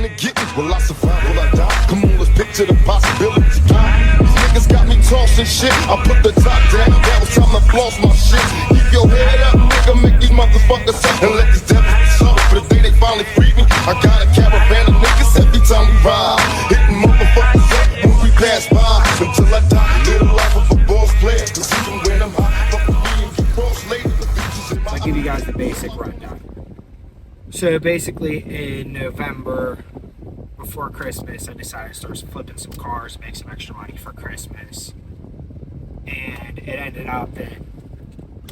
getting and getting. Will I survive? Will I die? Come on, let's picture the possibility. These niggas got me tossing shit. I put the top down. That was time to floss my shit. Keep your head up, nigga. Make these motherfuckers up and let these devils be sorry for the day they finally free me. I got a caravan of niggas every time we ride, hitting motherfuckers up when we pass by. Until I die, live the life of a boss player. Cause even when I'm high, fuck with me and get cross later. The features in my I'll give you guys the basic rundown. So basically in November, before Christmas, I decided to start flipping some cars, make some extra money for Christmas. And it ended up that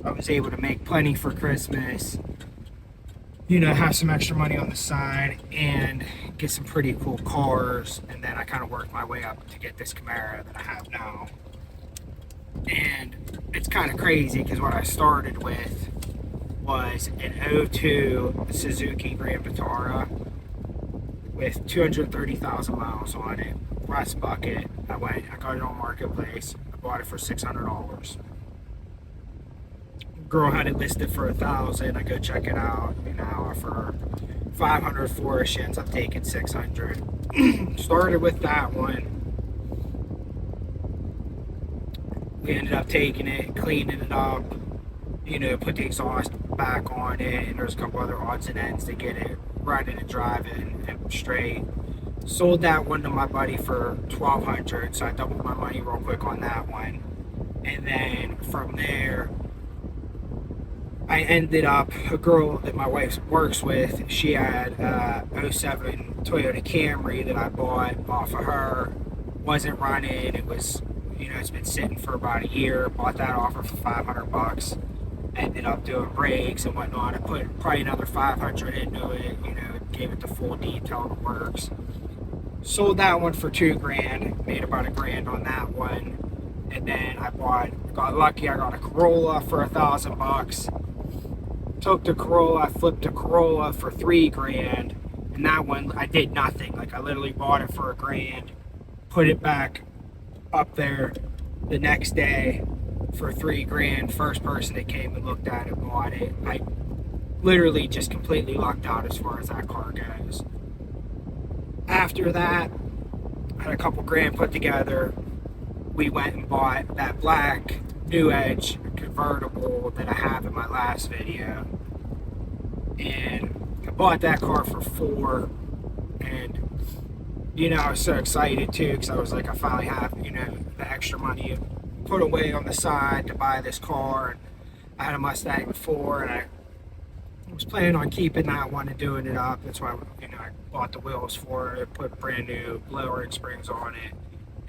I was able to make plenty for Christmas, you know, have some extra money on the side and get some pretty cool cars. And then I kind of worked my way up to get this Camaro that I have now. And it's kind of crazy because what I started with was an 02 Suzuki Grand Vitara with 230,000 miles on it, rust bucket. I got it on Marketplace. I bought it for $600. Girl had it listed for $1,000. I go check it out, you know, for $500 for it. She ends up taking $600. Started with that one. We ended up taking it, cleaning it up, you know, put the exhaust back on it, and there's a couple other odds and ends to get it running and driving and straight. Sold that one to my buddy for $1,200, so I doubled my money real quick on that one. And then from there, I ended up, a girl that my wife works with, she had a 07 Toyota Camry that I bought off of her. Wasn't running, it was, you know, it's been sitting for about a year. Bought that off her for $500. Ended up doing brakes and whatnot. I put probably another $500 into it, you know, gave it the full detail that works. Sold that one for $2,000, made about $1,000 on that one. And then I got lucky, I got a Corolla for $1,000. Took the Corolla, flipped the Corolla for $3,000. And that one, I did nothing. Like, I literally bought it for $1,000, put it back up there the next day for $3,000. First person that came and looked at it bought it. I literally just completely lucked out as far as that car goes. After that, I had a couple grand put together. We went and bought that black New Edge convertible that I have in my last video. And I bought that car for $4,000. And, you know, I was so excited too, because I was like, I finally have, you know, the extra money put away on the side to buy this car. And I had a Mustang before, and I was planning on keeping that one and doing it up. That's why, you know, I bought the wheels for it, put brand new lowering springs on it,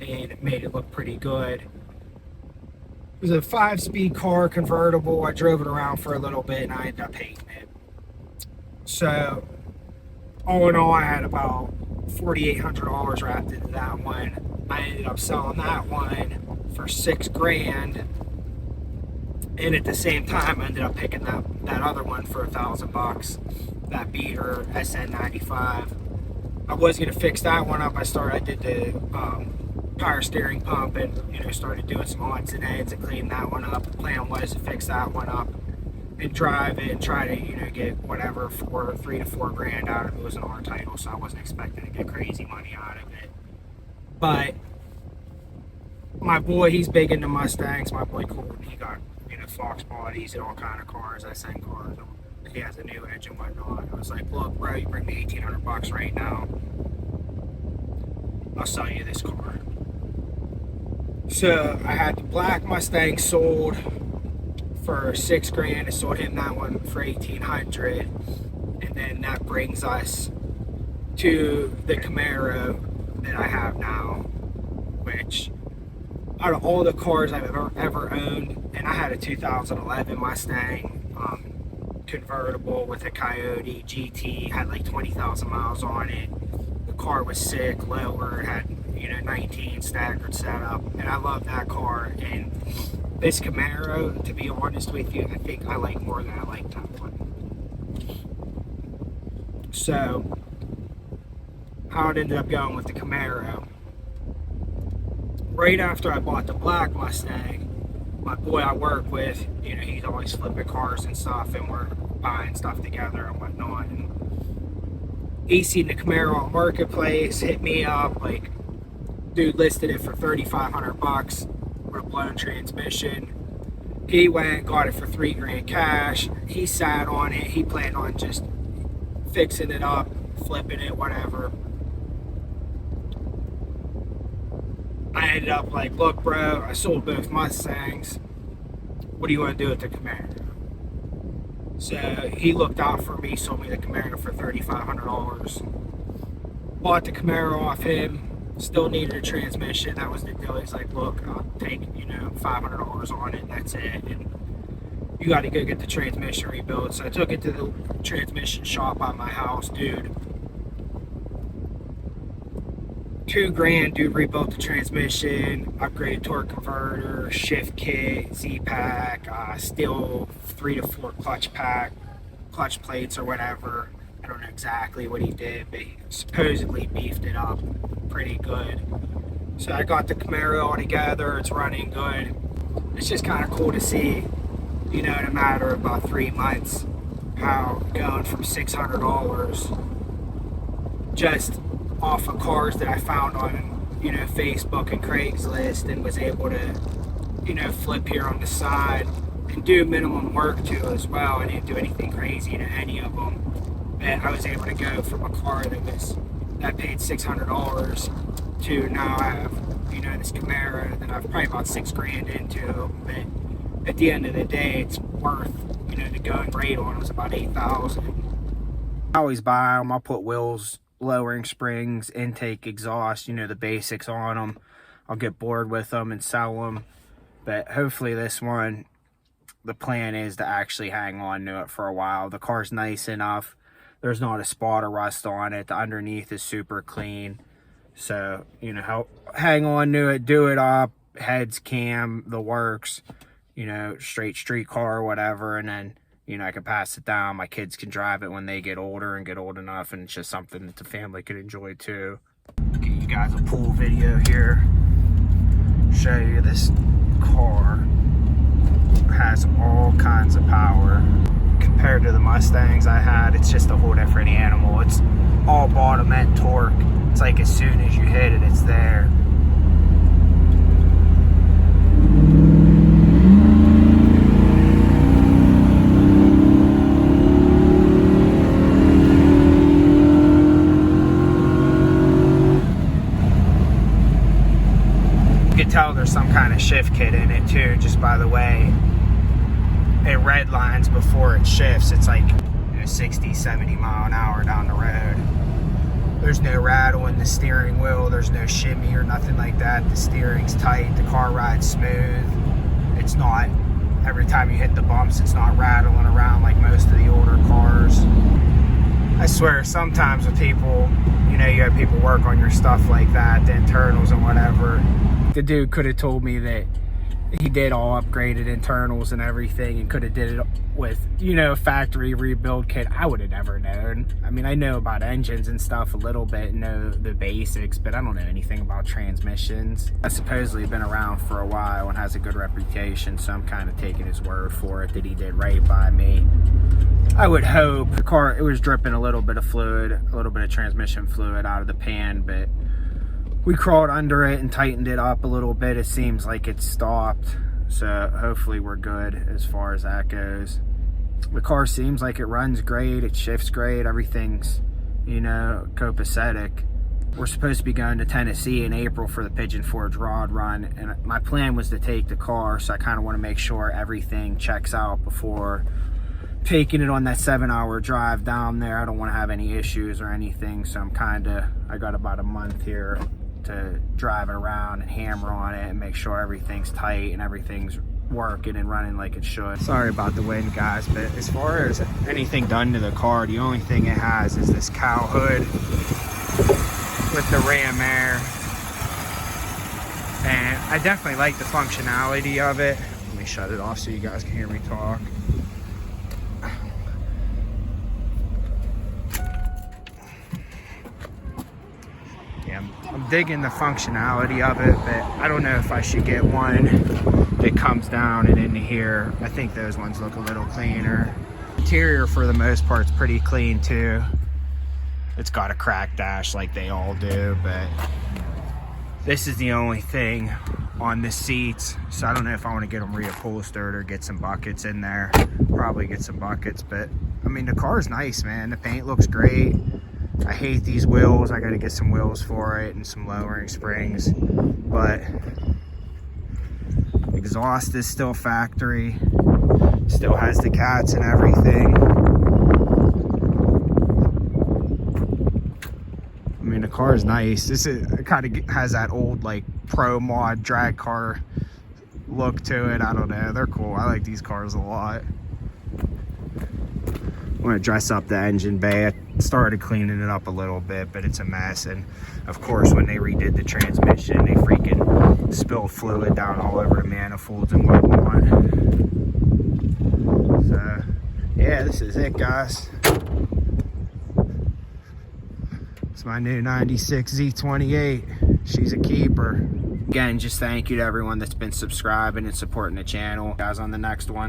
and it made it look pretty good. It was a 5-speed car, convertible. I drove it around for a little bit and I ended up hating it. So all in all, I had about $4,800 wrapped into that one. I ended up selling that one for $6,000, and at the same time I ended up picking that other one for $1,000, that beater SN95. I was going to fix that one up. I did the power steering pump and, you know, started doing some odds and ends and clean that one up. The plan was to fix that one up and drive it and try to, you know, get whatever, $3,000 to $4,000 out of it. It was an R title, so I wasn't expecting to get crazy money out of it. But my boy, he's big into Mustangs. My boy Colton, he got, you know, Fox bodies and all kind of cars. I send cars. He has a New Edge and whatnot. I was like, look, bro, you bring me $1,800 right now, I'll sell you this car. So I had the black Mustang sold for $6,000. I sold him that one for $1,800, and then that brings us to the Camaro that I have now, which out of all the cars I've ever owned, and I had a 2011 Mustang convertible with a Coyote GT, had like 20,000 miles on it. The car was sick, lower, had, you know, 19 staggered setup, and I love that car. And this Camaro, to be honest with you, I think I like more than I like that one. So how it ended up going with the Camaro, right after I bought the black Mustang, my boy I work with, you know, he's always flipping cars and stuff, and we're buying stuff together and whatnot. And he seen the Camaro on Marketplace, hit me up, like, dude listed it for $3,500 with a blown transmission. He went, got it for $3,000 cash. He sat on it. He planned on just fixing it up, flipping it, whatever. I ended up like, look, bro, I sold both Mustangs. What do you want to do with the Camaro? So he looked out for me, sold me the Camaro for $3,500. Bought the Camaro off him. Still needed a transmission. That was the deal. He's like, look, I'll take, $500 on it, and that's it. And you got to go get the transmission rebuilt. So I took it to the transmission shop at my house, dude. $2,000, dude, rebuilt the transmission, upgraded torque converter, shift kit, Z-pack, still 3 to 4 clutch plates or whatever. I don't know exactly what he did, but he supposedly beefed it up pretty good. So I got the Camaro all together. It's running good. It's just kind of cool to see, in a matter of about 3 months, how going from $600 just off of cars that I found on, Facebook and Craigslist, and was able to, flip here on the side and do minimum work to as well. I didn't do anything crazy to any of them. And I was able to go from a car that paid $600 to now I have, this Camaro that I've probably about $6,000 into. But at the end of the day, it's worth, the going rate on was about $8,000. I always buy them. I'll put wheels, lowering springs, intake, exhaust, the basics on them. I'll get bored with them and sell them. But hopefully this one, the plan is to actually hang on to it for a while. The car's nice enough. There's not a spot of rust on it. The underneath is super clean. So, hang on to it, do it up, heads, cam, the works, straight street car or whatever. And then, I can pass it down. My kids can drive it when they get older and get old enough. And it's just something that the family could enjoy too. Give you guys a pool video here. Show you this car has all kinds of power. Compared to the Mustangs I had, it's just a whole different animal. It's all bottom end torque. It's like as soon as you hit it, it's there. You can tell there's some kind of shift kit in it too, just by the way it red lines before it shifts. It's like 60, 70 mile an hour down the road. There's no rattle in the steering wheel. There's no shimmy or nothing like that. The steering's tight. The car rides smooth. It's not, every time you hit the bumps, it's not rattling around like most of the older cars. I swear, sometimes with people, you have people work on your stuff like that, the internals and whatever. The dude could have told me that he did all upgraded internals and everything and could have did it with, factory rebuild kit. I would have never known. I mean, I know about engines and stuff a little bit, know the basics, but I don't know anything about transmissions. I've supposedly been around for a while and has a good reputation, so I'm kind of taking his word for it that he did right by me. I would hope. The car, it was dripping a little bit of fluid, a little bit of transmission fluid out of the pan, but we crawled under it and tightened it up a little bit. It seems like it's stopped. So hopefully we're good as far as that goes. The car seems like it runs great. It shifts great. Everything's, copacetic. We're supposed to be going to Tennessee in April for the Pigeon Forge Rod Run. And my plan was to take the car. So I kind of want to make sure everything checks out before taking it on that 7-hour drive down there. I don't want to have any issues or anything. So I got about a month here to drive it around and hammer on it and make sure everything's tight and everything's working and running like it should. Sorry about the wind, guys, but as far as anything done to the car, the only thing it has is this cow hood with the ram air, and I definitely like the functionality of it. Let me shut it off so you guys can hear me talk. I'm digging the functionality of it, but I don't know if I should get one that comes down and into here. I think those ones look a little cleaner. Interior for the most part is pretty clean too. It's got a cracked dash like they all do, but this is the only thing on the seats. So I don't know if I want to get them reupholstered or get some buckets in there. Probably get some buckets, but I mean, the car's nice, man. The paint looks great. I hate these wheels. I got to get some wheels for it and some lowering springs, but exhaust is still factory. Still has the cats and everything. I mean, the car is nice. This is, it kind of has that old like pro mod drag car look to it. I don't know. They're cool. I like these cars a lot. I'm gonna dress up the engine bay. I started cleaning it up a little bit, but it's a mess. And of course, when they redid the transmission, they freaking spilled fluid down all over the manifolds and whatnot. So yeah, this is it, guys. It's my new 96 Z28. She's a keeper. Again, just thank you to everyone that's been subscribing and supporting the channel. Guys, on the next one.